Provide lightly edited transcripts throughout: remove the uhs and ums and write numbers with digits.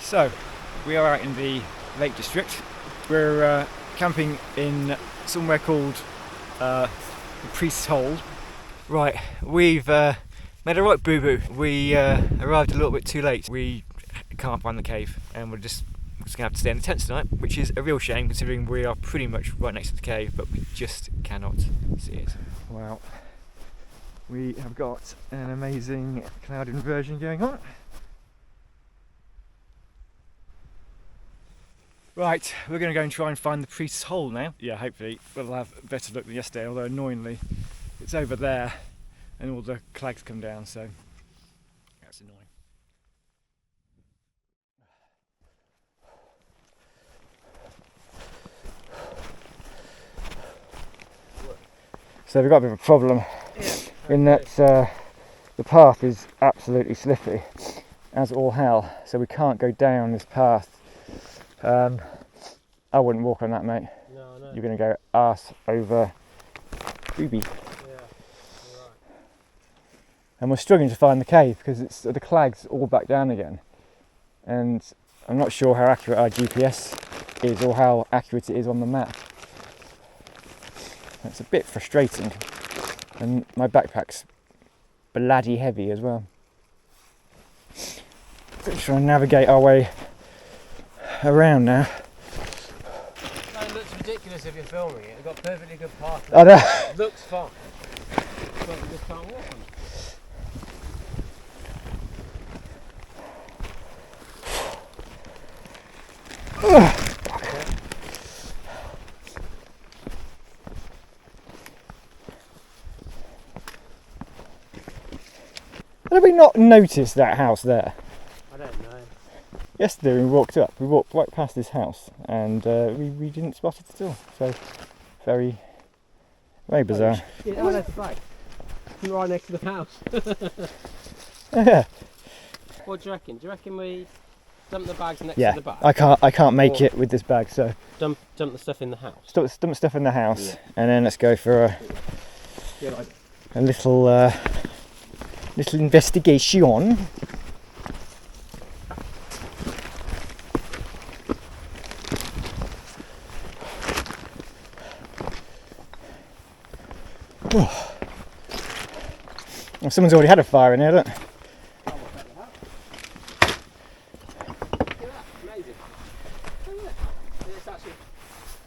So, we are out in the Lake District. We're camping in somewhere called the Priest's Hole. Right, we've made a right boo-boo. We arrived a little bit too late. We can't find the cave, and we're just going to have to stay in the tent tonight, which is a real shame considering we are pretty much right next to the cave, but we just cannot see it. Wow. We have got an amazing cloud inversion going on. Right, we're going to go and try and find the Priest's Hole now. Yeah, hopefully we'll have a better luck than yesterday, although annoyingly it's over there and all the clags come down, so that's annoying. So we've got a bit of a problem in that the path is absolutely slippery as all hell, so we can't go down this path. I wouldn't walk on that, mate. No, no. You're going to go arse over booby. Yeah, you're right. And we're struggling to find the cave because it's the clags all back down again. And I'm not sure how accurate our GPS is or how accurate it is on the map. It's a bit frustrating. And my backpack's bloody heavy as well. Just trying to navigate our way around now. It looks ridiculous if you're filming it. It's got perfectly good path. I know. It looks fun. But we just can't walk on it. How did we not notice that house there? I don't know. Yesterday we walked right past this house and we didn't spot it at all. So very bizarre. Yeah, oh, that's right. Right next to the house. Yeah. What do you reckon? Do you reckon we dump the bags next Yeah. to the bag? I can't make it with this bag, so Dump the stuff in the house. dump stuff in the house, Yeah. and then let's go for a little investigation. Oh. Well, someone's already had a fire in here, look.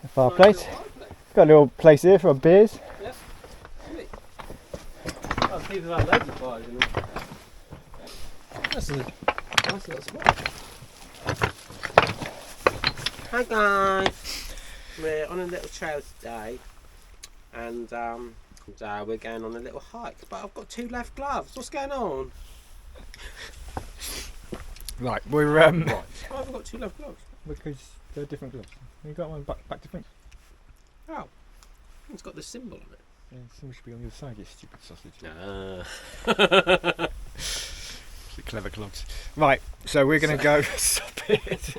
A fireplace. Got a little place here for our beers. Yep. Oh, people have loads of fires in them. That's a nice little spot. Hi guys. We're on a little trail today, and we're going on a little hike. But I've got 2 left gloves. What's going on? Right, we're Right. Why have I got 2 left gloves? because they're different gloves. You got one back different. Oh, it's got the symbol on it. Yeah, it should be on the other side, you stupid sausage. The clever gloves. Right, so we're going to go. Stop it.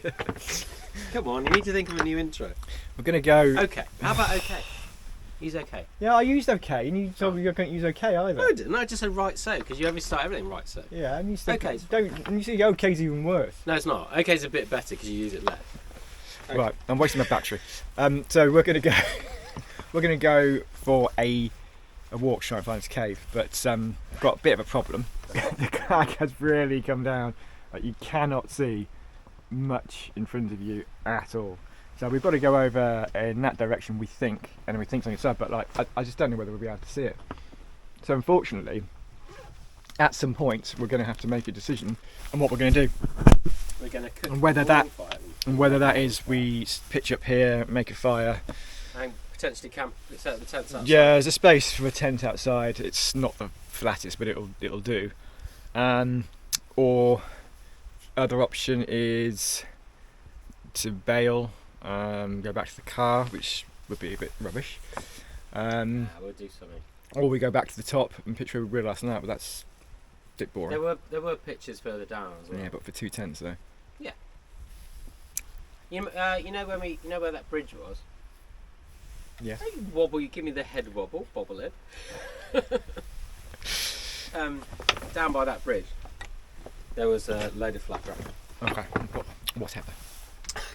Come on, you need to think of a new intro. We're going to go. Okay. How about okay? He's okay. Yeah, I used okay, and you told me you're going to use okay either. No, I didn't. I just said right so, because you always start everything right so. Yeah, and you said Okay. don't. And you say okay's even worse. No, it's not. Okay's a bit better because you use it less. Okay. Right, I'm wasting my battery. So we're going to go. We're going to go for a walk to try and find this cave, but we've got a bit of a problem. The clag has really come down. Like, you cannot see much in front of you at all. So we've got to go over in that direction, we think, and we think something's up, but like I just don't know whether we'll be able to see it. So unfortunately, at some point, we're going to have to make a decision on what we're going to do. We're going to cook. And whether that is we pitch up here, make a fire. And potentially camp, set the tents outside. Yeah, there's a space for a tent outside. It's not the flattest, but it'll do. Or other option is to bail, go back to the car, which would be a bit rubbish. We'll do something. Or we go back to the top and pitch where we were last night, but that's a bit boring. There were pictures further down as well. Yeah, but for 2 tents though. Yeah. You know where that bridge was? Yeah. You wobble. You give me the head wobble. Bobble it. Down by that bridge, there was a load of flat ground. Okay. whatever.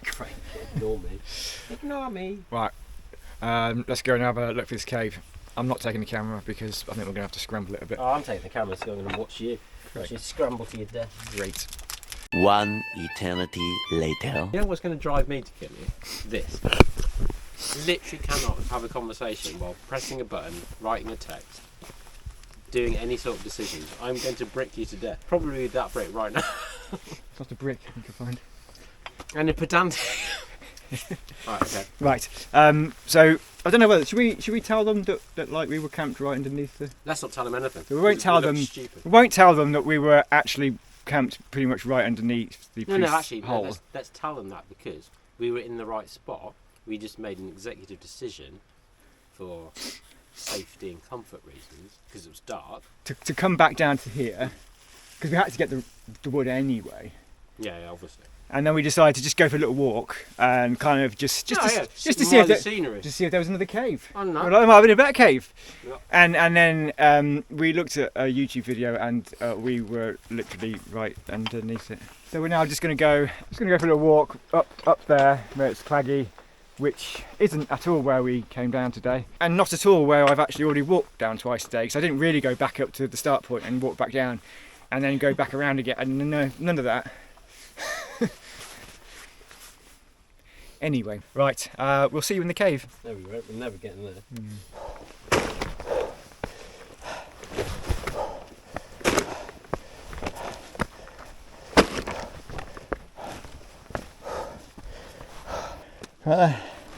Great. Ignore me. Ignore me. Right, let's go and have a look for this cave. I'm not taking the camera because I think we're going to have to scramble it a bit. Oh, I'm taking the camera, so I'm going to watch you. Watch you scramble to your death. Great. One eternity later. You know what's going to drive me to kill you? This. Literally cannot have a conversation while pressing a button, writing a text, doing any sort of decisions. I'm going to brick you to death. Probably with that brick right now. It's not a brick you can find. And a pedantic. Right, okay. Right. So I don't know whether should we tell them that like we were camped right underneath the. Let's not tell them anything. We won't tell them. Stupid. We won't tell them that we were actually camped pretty much right underneath the No, actually, hole. let's tell them that because we were in the right spot. We just made an executive decision for safety and comfort reasons because it was dark. To come back down to here because we had to get the wood anyway. Yeah, obviously. And then we decided to just go for a little walk and kind of just to see if scenery. just see if there was another cave. Oh no! Well, there might have been a better cave. Yep. And then we looked at a YouTube video and we were literally right underneath it. So we're now just going to go for a little walk up there where it's claggy, which isn't at all where we came down today, and not at all where I've actually already walked down twice today. Because I didn't really go back up to the start point and walk back down, and then go back around again. And no, none of that. Anyway, right, we'll see you in the cave. There we go, we're never getting there.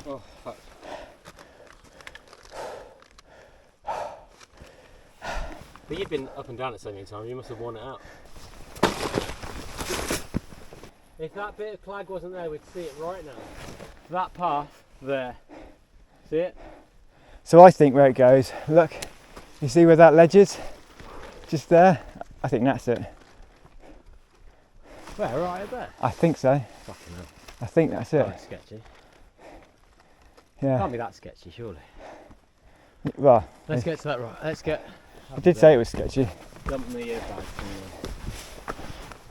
Oh, fuck. But you've been up and down it so many times, you must have worn it out. If that bit of clag wasn't there, we'd see it right now. That path there. See it? So I think where it goes, look, you see where that ledge is? Just there? I think that's it. Where? Right up there? I think so. Fucking hell. I think that's it. That's sketchy. Yeah. Can't be that sketchy, surely. Well, Let's get to that right. Let's get. I did say it was sketchy. Dump the earbags and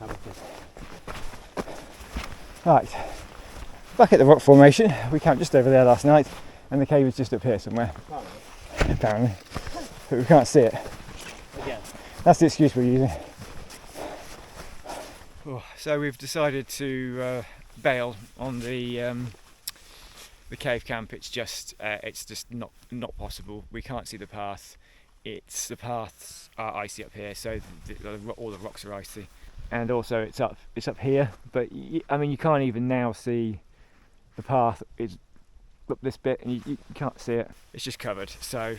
have a kiss. Right, back at the rock formation. We camped just over there last night and the cave was just up here somewhere, apparently. But we can't see it. Again. That's the excuse we're using. Oh, so we've decided to bail on the cave camp. It's just not possible. We can't see the path. The paths are icy up here, so all the rocks are icy. And also it's up here, but I mean you can't even now see the path. It's up this bit and you can't see it. It's just covered. So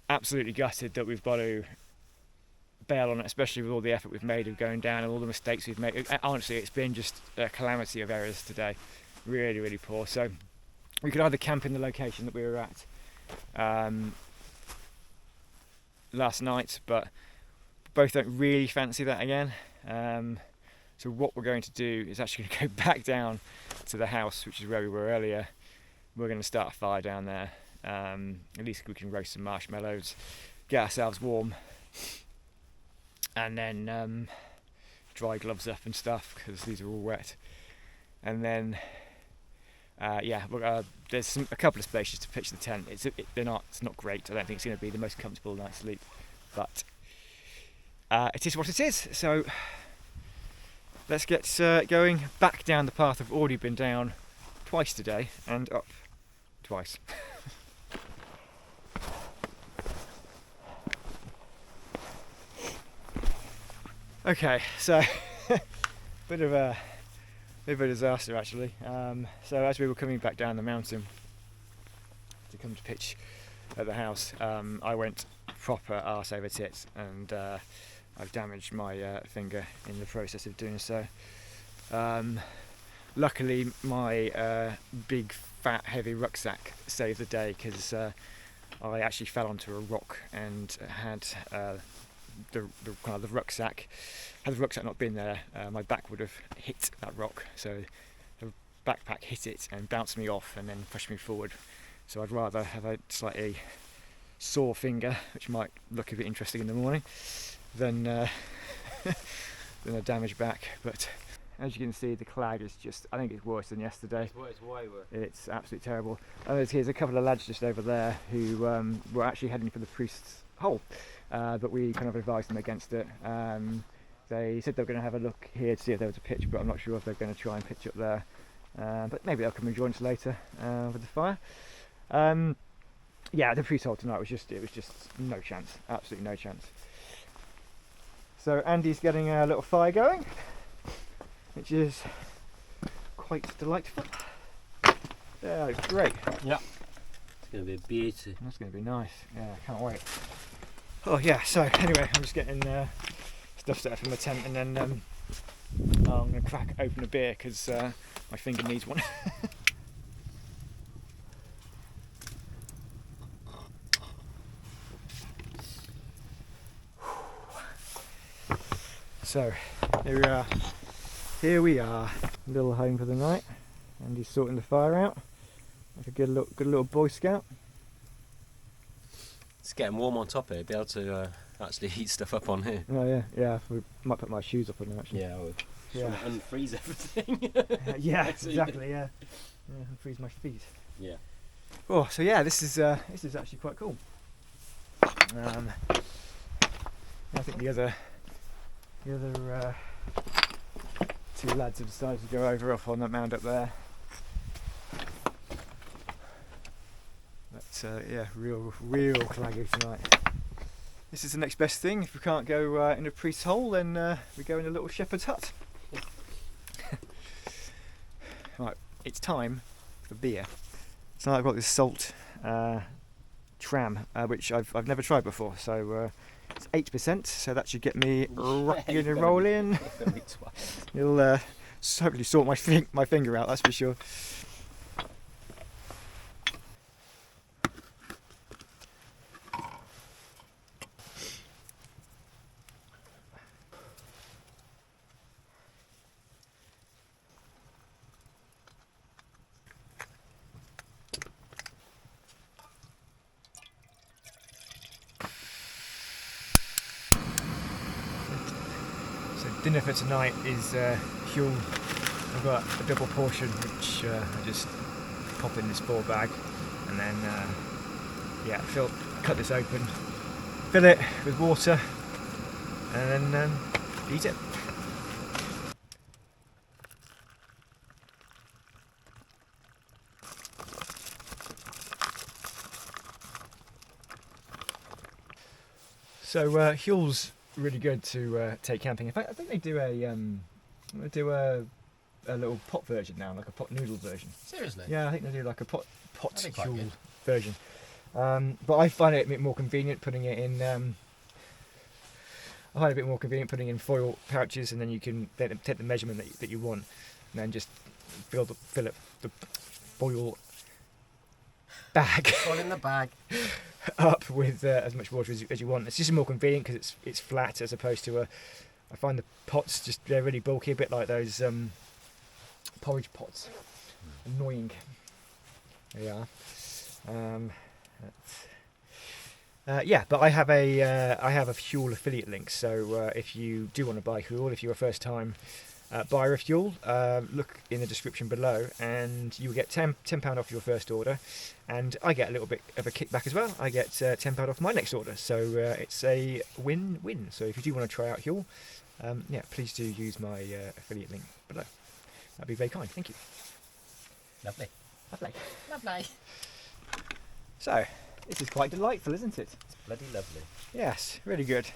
absolutely gutted that we've got to bail on it, especially with all the effort we've made of going down and all the mistakes we've made. Honestly, it's been just a calamity of errors today. Really, really poor. So we could either camp in the location that we were at last night, but both don't really fancy that again. So what we're going to do is actually going to go back down to the house, which is where we were earlier. We're going to start a fire down there. At least we can roast some marshmallows, get ourselves warm, and then dry gloves up and stuff because these are all wet. And then there's a couple of places to pitch the tent. It's not great. I don't think it's going to be the most comfortable night's sleep, but it is what it is. So let's get going back down the path I've already been down twice today and up twice. Okay, so bit of a disaster actually. So as we were coming back down the mountain to come to pitch at the house, I went proper arse over tits and I've damaged my finger in the process of doing so. Luckily my big fat heavy rucksack saved the day because I actually fell onto a rock and had the rucksack. Had the rucksack not been there, my back would have hit that rock, so the backpack hit it and bounced me off and then pushed me forward. So I'd rather have a slightly sore finger, which might look a bit interesting in the morning, than a damaged back. But as you can see, the clag is just, I think it's worse than yesterday. It's way worse. It's absolutely terrible. And there's a couple of lads just over there who were actually heading for the priest's hole, but we kind of advised them against it. They said they were going to have a look here to see if there was a pitch, but I'm not sure if they're going to try and pitch up there. But maybe they'll come and join us later with the fire. Yeah, the priest's hole tonight was just no chance, absolutely no chance. So Andy's getting a little fire going, which is quite delightful. Yeah, it's great. Yeah. It's going to be a beauty. That's going to be nice. Yeah, I can't wait. Oh yeah, so anyway, I'm just getting stuff set up in my tent, and then I'm going to crack open a beer because my finger needs one. So here we are, little home for the night. Andy's sorting the fire out like a good little Boy Scout. It's getting warm on top here. Be able to actually heat stuff up on here. Oh yeah. We might put my shoes up on there actually. Yeah, I would. Yeah. Unfreeze everything. Yeah, exactly. Yeah, freeze my feet. Yeah. Oh, so yeah, this is actually quite cool. I think the other two lads have decided to go over off on that mound up there. But yeah, real claggy tonight. This is the next best thing. If we can't go in a priest's hole, then we go in a little shepherd's hut. Right, it's time for beer. So I've got this salt tram, which I've never tried before. So it's 8%, so that should get me rocking and rolling. It'll hopefully sort my finger out, that's for sure. Dinner for tonight is Huel. I've got a double portion which I just pop in this 4 bag, and then cut this open, fill it with water, and then eat it. So Huel's really good to take camping. In fact, I think they do a little pot version now, like a pot noodle version. Seriously? Yeah, I think they do like a pot Huel good. version. But I find it a bit more convenient putting it in. I find it a bit more convenient putting in foil pouches, and then you can take the measurement that you want, and then just fill up the foil bag. All in the bag. Up with as much water as you want. It's just more convenient because it's flat as opposed to I find the pots they're really bulky, a bit like those porridge pots. Annoying. There you are. Yeah, but I have a Huel affiliate link. So if you do want to buy Huel, if you're a first time buyer of Huel, look in the description below, and you will get £10 off your first order, and I get a little bit of a kickback as well. I get £10 off my next order, so it's a win-win. So if you do want to try out Huel, yeah, please do use my affiliate link below. That'd be very kind. Thank you. Lovely. So this is quite delightful, isn't it? It's bloody lovely. Yes, really good.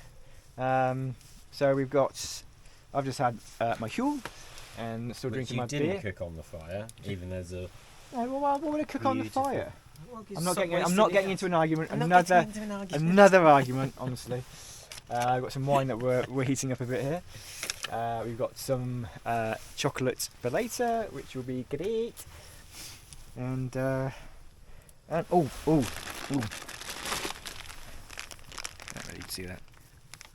So we've got. I've just had my Huel and still drinking my beer. You didn't cook on the fire, even as a. No, well, why would I cook on the fire? Well, I'm not getting into an argument. Another Another argument, honestly. We've got some wine that we're heating up a bit here. We've got some chocolate for later, which will be great. And oh. Can't really see that.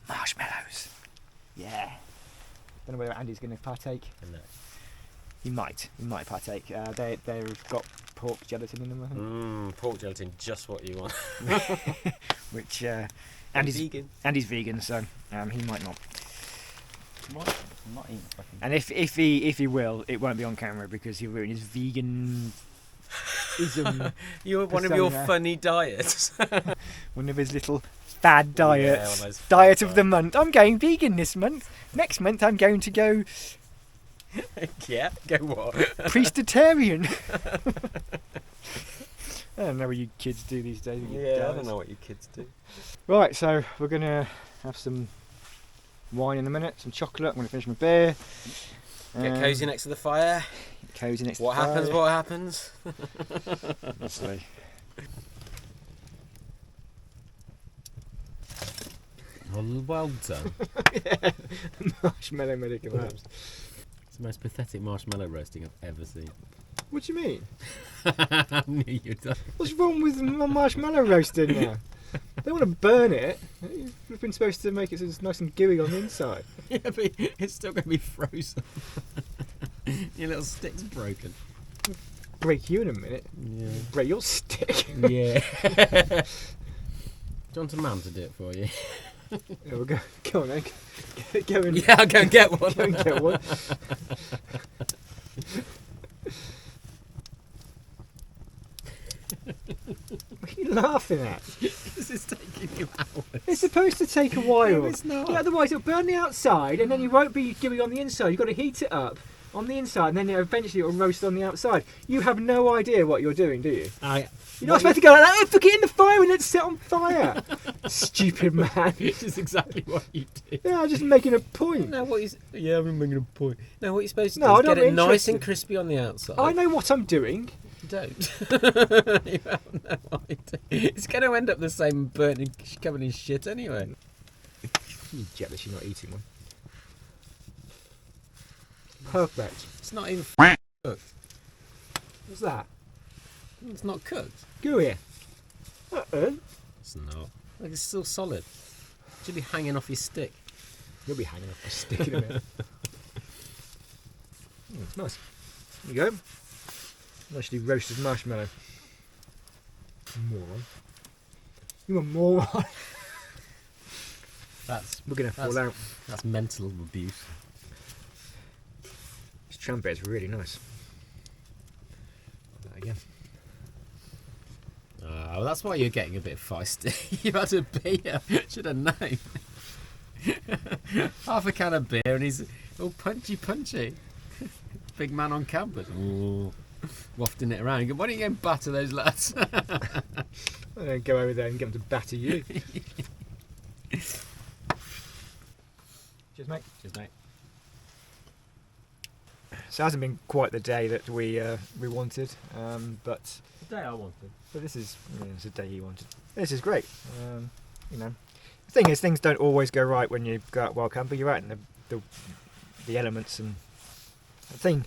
Marshmallows. Yeah. Don't know whether Andy's going to partake. No. He might partake. They've got pork gelatin in them, I think. Pork gelatin, just what you want. Which Andy's vegan. Andy's vegan, so he might not. I'm not eating fucking. And if he will, it won't be on camera because he'll ruin his veganism. You're one of your persona. funny diets. One of his little fad diets. one of those fad Diet of the diets. month. I'm going vegan this month. Next month I'm going to go Yeah, go what? priestitarian. I don't know what you kids do these days. you Yeah, I guys. don't know what you kids do. Right, so we're gonna have some wine in a minute, some chocolate. I'm gonna finish my beer. Get cosy next to the fire. Cozy next. What to the happens? fire. What happens? Honestly. Well done. Yeah. Marshmallow medical herbs. It's the most pathetic marshmallow roasting I've ever seen. What do you mean? I knew you'd done. What's wrong with marshmallow roasting now? They want to burn it. We've been supposed to make it so it's nice and gooey on the inside. Yeah, but it's still going to be frozen. Your little stick's broken. Break you in a minute. Yeah. Break your stick. Yeah. Do you want a man to do it for you? Yeah, we'll go on then. Go and, Yeah, I'll go and get one. go and get one. What are you laughing at? This is taking you hours. It's supposed to take a while. No, it's not. Yeah, otherwise it'll burn the outside and then you won't be gooey on the inside. You've got to heat it up on the inside and then eventually it'll roast on the outside. You have no idea what you're doing, do you? You're not supposed to go like that. Oh, put it in the fire and let's set on fire. Stupid man. Which is exactly what you do. Yeah, I'm just making a point. No, yeah, I'm making a point. No, what you're supposed to No, do I'm is not get it nice interested. and crispy on the outside. I know what I'm doing. You don't. You have no idea. It's going to end up the same, burnt and covered in shit anyway. You're jealous you're not eating one. Perfect. It's not even cooked. What's that? It's not cooked. Gooey. It's not. Like, it's still solid. It should be hanging off your stick. You'll be hanging off a stick in a minute. Nice. There you go. Nicely roasted marshmallow. Moron. You a moron. We're going to fall out. That's mental abuse. This trumpet is really nice. That again. Oh, that's why you're getting a bit feisty. You've had a beer. Should have known. Half a can of beer and he's all punchy. Big man on campus. Ooh. Wafting it around. Why don't you go and batter those lads? I'm going to go over there and get them to batter you. Cheers, mate. Cheers, mate. So it hasn't been quite the day that we wanted, but The day I wanted. this is it's the day you wanted. This is great. You know, the thing is, things don't always go right when you go out wild camping. You're out in the elements, and the thing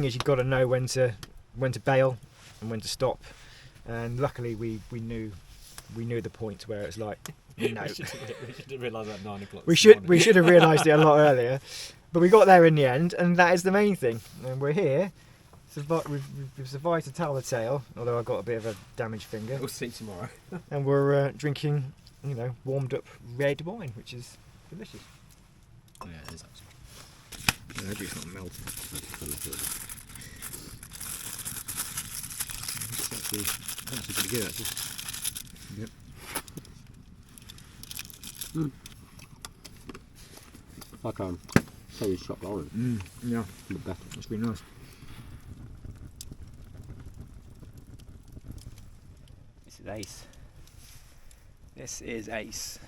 is, you've got to know when to bail and when to stop. And luckily, we knew the point where it's like, no. We should have realised at 9 o'clock. We should have realised it a lot earlier, but we got there in the end, and that is the main thing. And we're here. We've survived to tell the tale, although I've got a bit of a damaged finger. We'll see tomorrow. And we're drinking, warmed up red wine, which is delicious. Oh, yeah, it is actually. I hope it's not melting. It's actually pretty good, actually. Yep. Like cherry chocolate orange. Yeah, But better. that's really nice. This is ace. This is ace.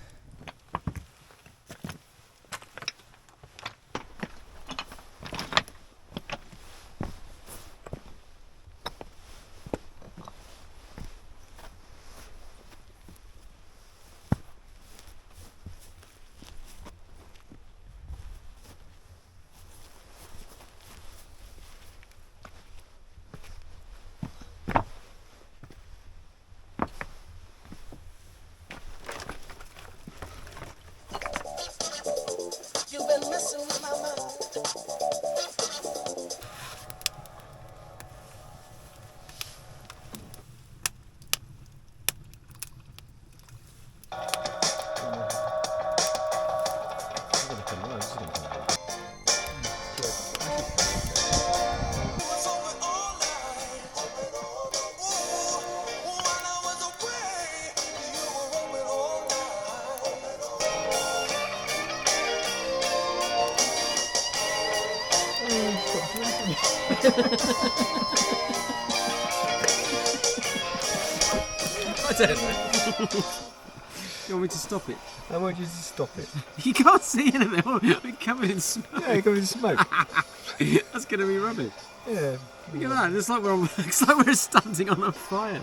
I don't know. You want me to stop it? I want you to stop it. You can't see anything. We're covered in smoke. Yeah, you're covered in smoke. That's going to be rubbish. Yeah. Look at that. It's like we're standing on a fire.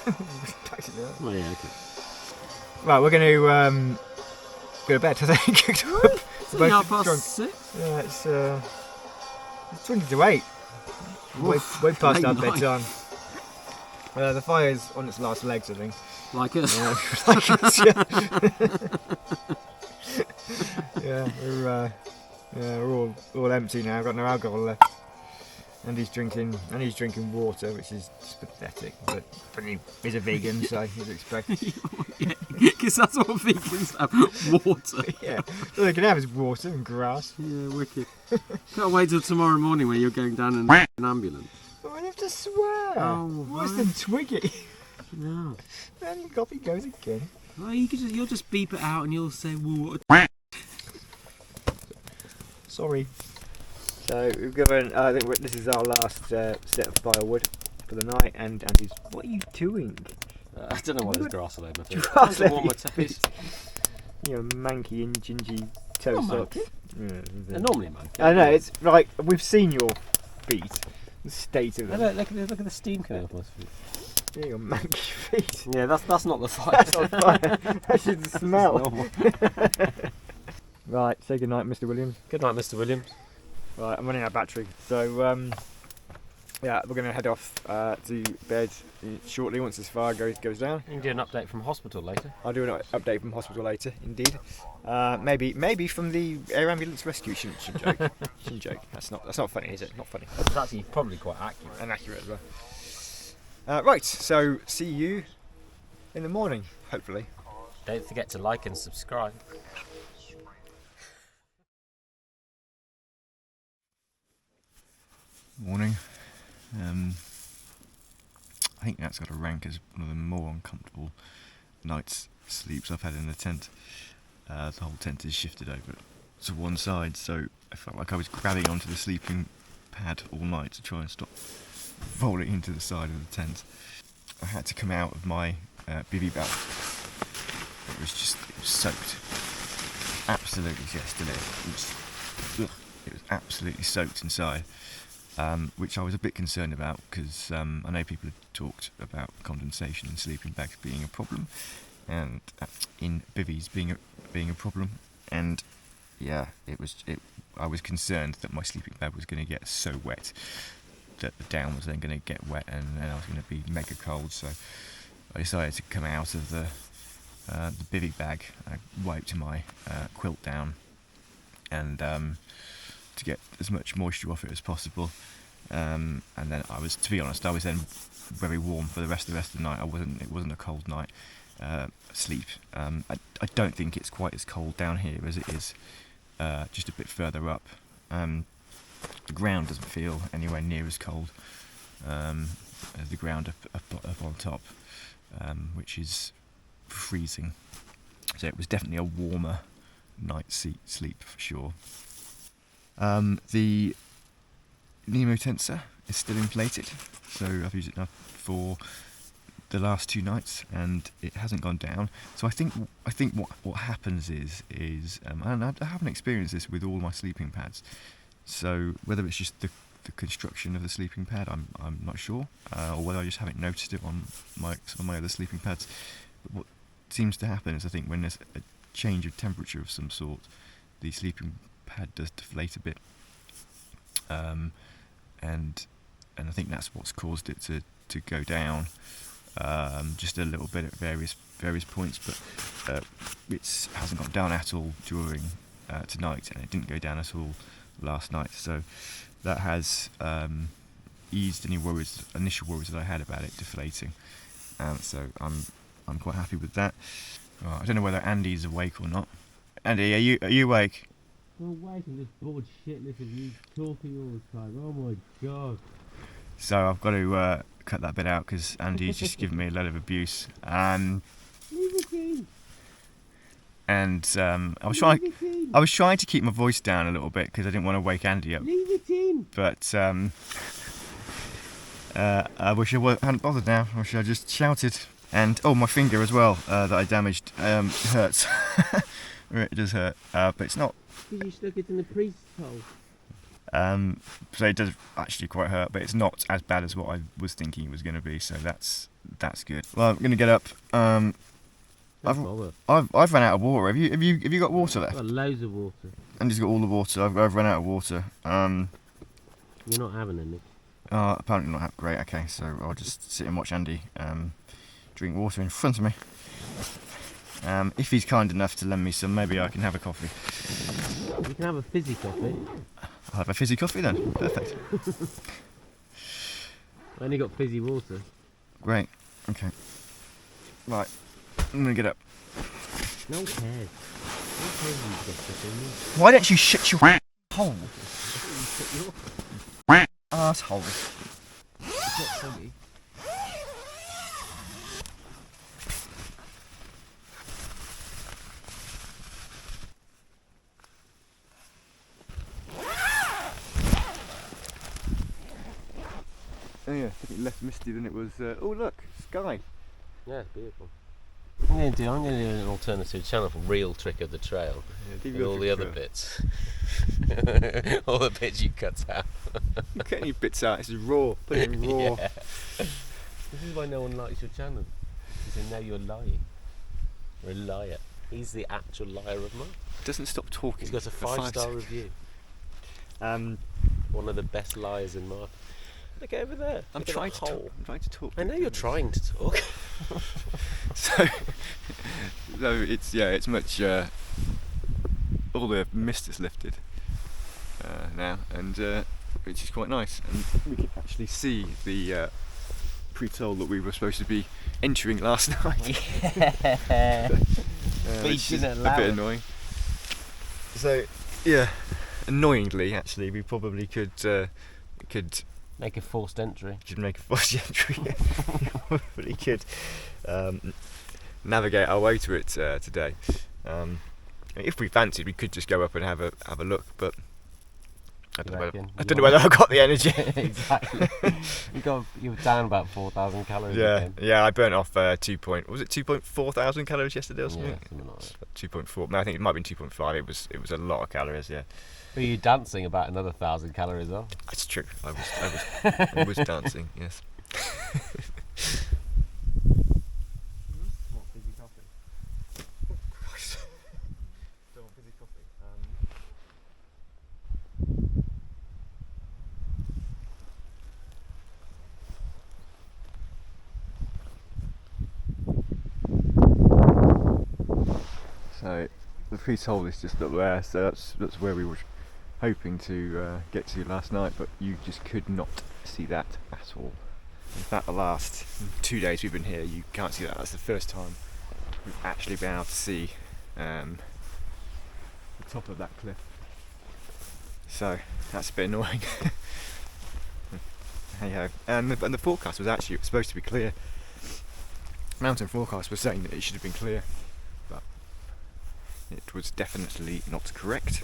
Oh, yeah, okay. Right, we're going to go to bed, I think. It's We're only both drunk. 6:30. Yeah, it's 20 to 8. Way past our late night. bedtime. The fire's on its last legs, I think. Like us. Yeah, like us, yeah. Yeah, we're all empty now. Got no alcohol left. And he's drinking water, which is just pathetic. But he's a vegan, so you'd expect. Yeah, because that's what vegans have. Water. Yeah, all they can have is water and grass. Yeah, wicked. Can't wait till tomorrow morning when you're going down in an ambulance. Oh, I have to swear. Oh, Worse right. than Twiggy. No. Then the coffee goes again. Oh, you'll just beep it out and you'll say water. Sorry. So we've given. I think this is our last set of firewood for the night. And Andy's. What are you doing? I don't know why there's grass all over my feet. Grass I want my toes. You know, manky and gingy toe Not socks. manky. Yeah, They're normally manky. I know. It's like we've seen your feet. The state of them. Look at the steam coming off my feet. Yeah, your manky feet. Yeah, that's not the fire. That's on fire. That's just the smell. Right. Say good night, Mr. Williams. Good night, Mr. Williams. Right, I'm running out of battery, so yeah, we're going to head off to bed shortly once this fire goes down. You can do an update from hospital later. I'll do an update from hospital later, indeed. Maybe from the air ambulance rescue. Shouldn't joke. Shouldn't joke. That's not funny, is it? Not funny. It's actually probably quite accurate. And accurate as well. Right, so see you in the morning, hopefully. Don't forget to like and subscribe. Morning. I think that's got to rank as one of the more uncomfortable night's sleeps I've had in the tent. The whole tent is shifted over to one side, so I felt like I was grabbing onto the sleeping pad all night to try and stop falling into the side of the tent. I had to come out of my bivvy bag. It was soaked. Absolutely, yeah, still is. It was absolutely soaked inside. Which I was a bit concerned about because I know people have talked about condensation in sleeping bags being a problem, and in bivvies being a problem. And yeah, I was concerned that my sleeping bag was going to get so wet that the down was then going to get wet, and I was going to be mega cold. So I decided to come out of the bivvy bag. I wiped my quilt down and to get as much moisture off it as possible, and then to be honest, I was then very warm for the rest of the night. It wasn't a cold night sleep. I don't think it's quite as cold down here as it is just a bit further up. The ground doesn't feel anywhere near as cold as the ground up on top, which is freezing. So it was definitely a warmer night's sleep for sure. The Nemo tensor is still inflated, so I've used it now for the last 2 nights, and it hasn't gone down. So I think what happens is and I haven't experienced this with all my sleeping pads. So whether it's just the construction of the sleeping pad, I'm not sure, or whether I just haven't noticed it on some of my other sleeping pads. But what seems to happen is I think when there's a change of temperature of some sort, the sleeping pad does deflate a bit, and I think that's what's caused it to go down just a little bit at various points, but it hasn't gone down at all during tonight, and it didn't go down at all last night. So that has eased any initial worries that I had about it deflating. So I'm quite happy with that. I don't know whether Andy's awake or not. Andy, are you awake? I'm awake and just bored shitless of you talking all the time. Oh my god. So I've got to cut that bit out because Andy's just given me a load of abuse. Leave it in. and I was trying to keep my voice down a little bit because I didn't want to wake Andy up. Leave it in. But I wish I hadn't bothered now. I wish I just shouted. And oh, my finger as well that I damaged hurts. It does hurt, but it's not. Because you stuck it in the priest's hole. So it does actually quite hurt, but it's not as bad as what I was thinking it was going to be. So that's good. Well, I'm going to get up. I've run out of water. Have you got water left? I've got loads of water. Andy's got all the water. I've run out of water. You're not having any. Apparently not. Great. Okay, so I'll just sit and watch Andy drink water in front of me. If he's kind enough to lend me some, maybe I can have a coffee. You can have a fizzy coffee. I'll have a fizzy coffee then. Perfect. I only got fizzy water. Great. Okay. Right. I'm gonna get up. No one cares. No one cares you've got stuff in you. Why don't you shut your hole? Asshole. It's not funny. Oh yeah, it's less misty than it was. Oh look, sky. Yeah, it's beautiful. I'm going to do an alternative channel for Real Trick of the Trail. Yeah, and all the other bits. All the bits you cut out. You cut any bits out, it's raw. Put it in raw. Yeah. This is why no one likes your channel. Because they know you're lying. You're a liar. He's the actual liar of mine. Doesn't stop talking. He's got a 5-star review. One of the best liars in market. Look over there. I'm Look at trying that to talk. hole. I'm trying to talk. I know you're trying to talk. So it's much. All the mist is lifted now, and which is quite nice. And we can actually see the pre-toll that we were supposed to be entering last night. Yeah. Which is a bit annoying. So yeah, annoyingly, actually, we probably could Make a forced entry. Should make a forced entry. We probably could navigate our way to it today. If we fancied, we could just go up and have a look, but I don't know whether I've got the energy. Exactly. You were down about 4,000 calories. Yeah. I burnt off 2.4 thousand calories yesterday or something? Yeah, something like that. 2.4. No, I think it might have been 2.5. It was a lot of calories. Yeah. Were you dancing about another 1,000 calories off? That's true. I was dancing. Yes. So the priest's hole is just up there, so that's where we were hoping to get to last night, but you just could not see that at all. In fact, the last 2 days we've been here, you can't see that. That's the first time we've actually been able to see the top of that cliff. So that's a bit annoying. Hey ho. And the forecast was actually supposed to be clear. Mountain forecast was saying that it should have been clear, but it was definitely not correct.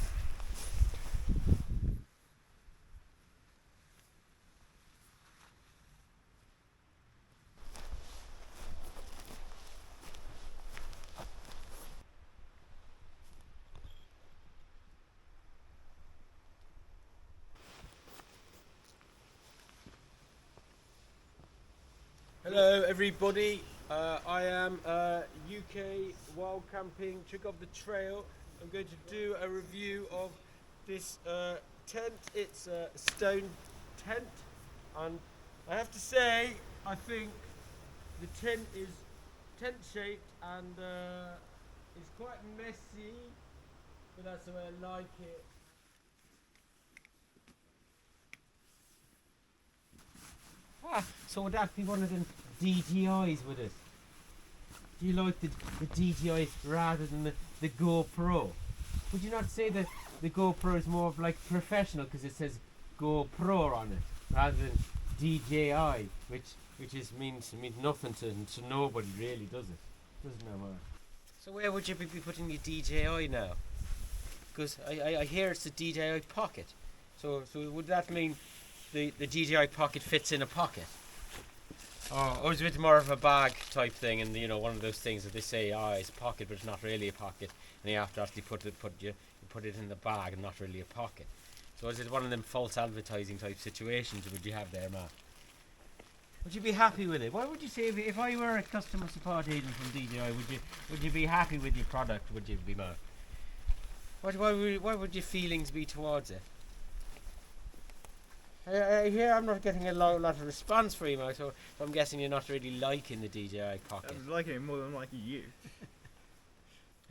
Hello everybody, I am UK Wild Camping Trick of the Trail. I'm going to do a review of this tent. It's a stone tent, and I have to say I think the tent is tent shaped and it's quite messy, but that's the way I like it. So would that be one of them DJIs with us? Do you like the DJI rather than the GoPro? Would you not say that the GoPro is more of like professional because it says GoPro on it rather than DJI, which means nothing to nobody really, does it? Doesn't it, Mark? So where would you be putting your DJI now? Because I hear it's the DJI Pocket. So would that mean the DJI Pocket fits in a pocket? Or is it more of a bag type thing, and one of those things that they say, it's a pocket, but it's not really a pocket, and you have to actually put it in the bag and not really a pocket. So is it one of them false advertising type situations would you have there, Matt? Would you be happy with it? What would you say if I were a customer support agent from DJI? Would you be happy with your product? Would you be, Matt? What would your feelings be towards it? I hear I'm not getting a lot of response for you, Mark, so I'm guessing you're not really liking the DJI Pocket. I'm liking it more than liking you.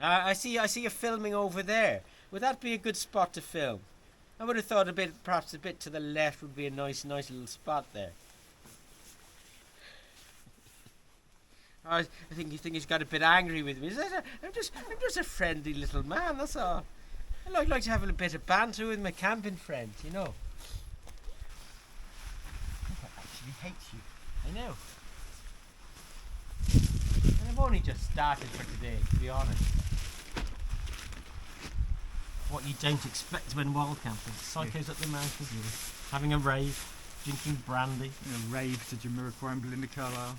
I see you filming over there. Would that be a good spot to film? I would have thought perhaps a bit to the left would be a nice little spot there. I think he's got a bit angry with me. I'm just a friendly little man, that's all. I like to have a bit of banter with my camping friends, He hates you. I know. And I've only just started for today, to be honest. What you don't expect when wild camping. Psychos up the mountains, having a rave, drinking brandy. A rave to Jamiroquai and Belinda Carlisle.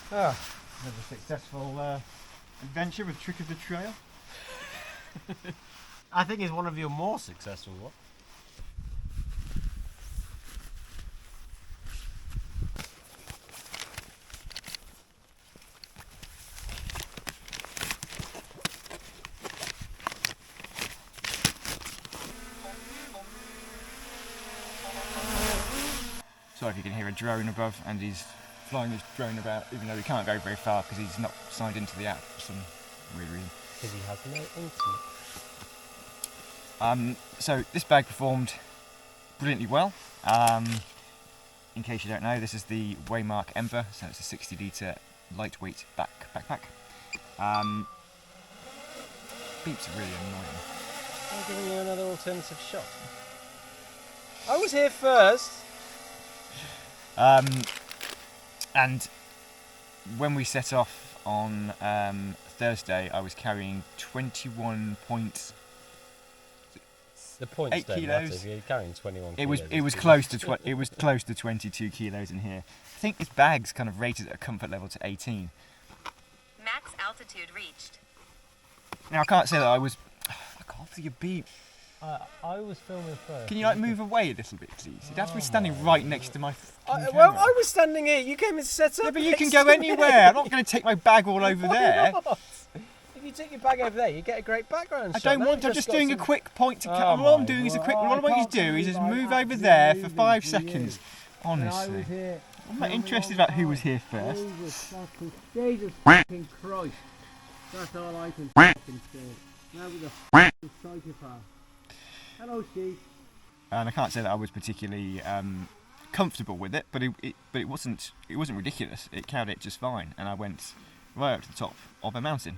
Yeah. Another successful Adventure with Trick of the Trail. I think it's one of your more successful ones. Sorry if you can hear a drone above, and he's flying his drone about, even though he can't go very far because he's not signed into the app for some weird reason. Because he has no internet. So this bag performed brilliantly well. In case you don't know, this is the Waymark Ember, so it's a 60 litre lightweight backpack. Beeps are really annoying. I'm giving you another alternative shot. I was here first. And when we set off on Thursday, I was carrying 21 points. The points 8 don't kilos. matter if you're carrying 21 It was kilos. close to it was close to 22 kilos in here. I think this bag's kind of rated at a comfort level to 18. Max altitude reached. Now I can't say that I was. Fuck off, you beep. I was filming first. Can you move away a little bit, please? You'd have to be standing right next to my. Well, I was standing here. You came and set up. Yeah, but you can go anywhere. I'm not going to take my bag all over there. If you take your bag over there, you get a great background I shot. don't Now want. you've I'm just got doing a some- quick point to. Oh All I'm my doing is a word. quick. All I want you to do is just move over there for 5 seconds. Honestly, I'm not interested about who was here first. Jesus fucking Christ. That's all I can fucking say. Now with a fucking psychopath. Hello, sheep. And I can't say that I was particularly comfortable with it, but it wasn't ridiculous. It carried it just fine, and I went right up to the top of a mountain.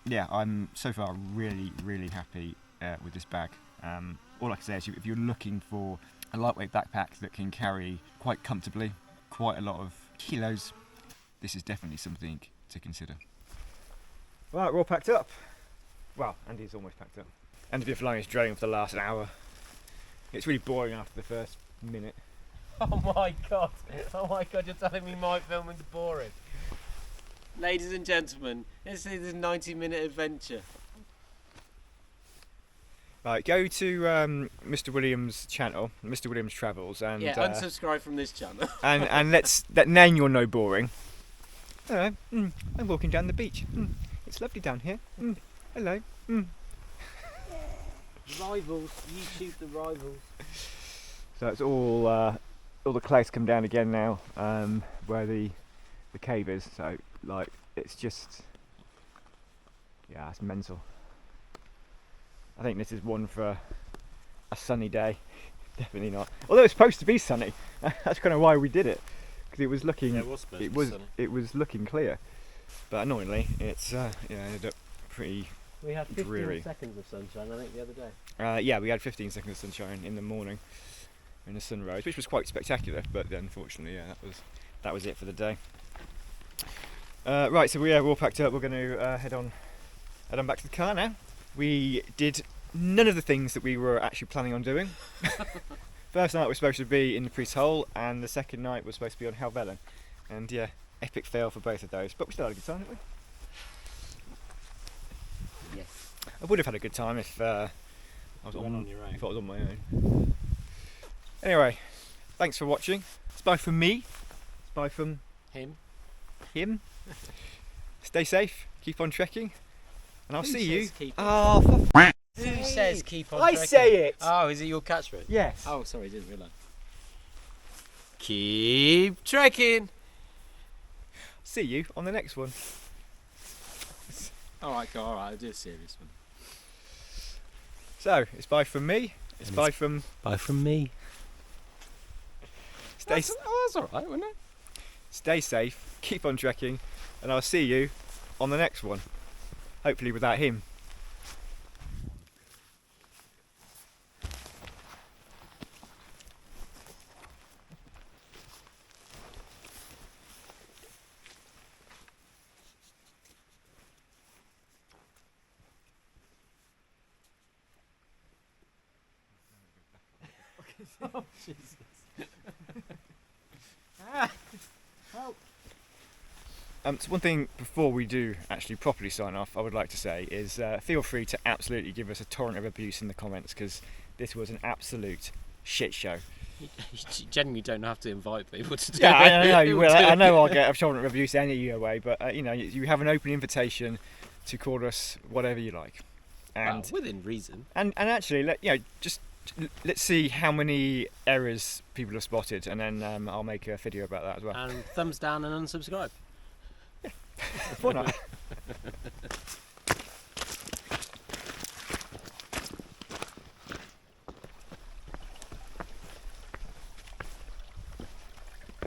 Yeah, I'm so far really happy with this bag. All I can say is if you're looking for a lightweight backpack that can carry quite comfortably quite a lot of kilos, this is definitely something to consider. Right, we're all packed up. Well, Andy's almost packed up. Andy's been flying his drone for the last hour. It's really boring after the first minute. Oh my god, you're telling me my filming's boring. Ladies and gentlemen, this is a 90-minute adventure. Right, go to Mr. Williams' channel, Mr. Williams Travels, and Unsubscribe from this channel. and now you'll know boring. Hello, I'm walking down the beach. It's lovely down here. Hello. Rivals, YouTube the rivals. So it's all the clouds come down again now, where the cave is. So like it's just, yeah, it's mental. I think this is one for a sunny day. Definitely not. Although it's supposed to be sunny. That's kind of why we did it, because it was looking. Yeah, it was supposed to be sunny. It was looking clear, but annoyingly, it's ended up pretty. We had 15 dreary. seconds of sunshine, I think, the other day. Yeah, we had 15 seconds of sunshine in the morning. in the sunrise, which was quite spectacular. But unfortunately, yeah, that was it for the day. Right, so we're all packed up. We're going to head on back to the car now. We did none of the things that we were actually planning on doing. First night was supposed to be in the Priest's Hole, and the second night was supposed to be on Huel. And yeah, epic fail for both of those. But we still had a good time, didn't we? Yes. I would have had a good time if I was on your own. If I was on my own. Anyway, thanks for watching. It's bye from me. It's bye from Him. him. Stay safe. Keep on trekking. And I'll see you. Keep Oh, Who says keep on I trekking? say it. Oh, is it your catchphrase? Yes. Oh, sorry, didn't realise. Keep trekking. See you on the next one. Alright, I'll do a serious one. So, it's bye from me. It's bye from... Bye from me. That's alright, wasn't it? Stay safe, keep on trekking, and I'll see you on the next one. Hopefully without him. Oh, Jesus. So one thing before we do actually properly sign off, I would like to say is feel free to absolutely give us a torrent of abuse in the comments, because this was an absolute shit show. You genuinely don't have to invite people to do Yeah, it. I know you will. I know I'll get a torrent of abuse any way, but you know, you have an open invitation to call us whatever you like, and Well, within reason. and actually, let's see how many errors people have spotted, and then I'll make a video about that as well. And thumbs down and unsubscribe. Why not?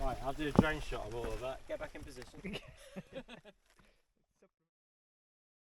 Right, I'll do a drone shot of all of that. Get back in position.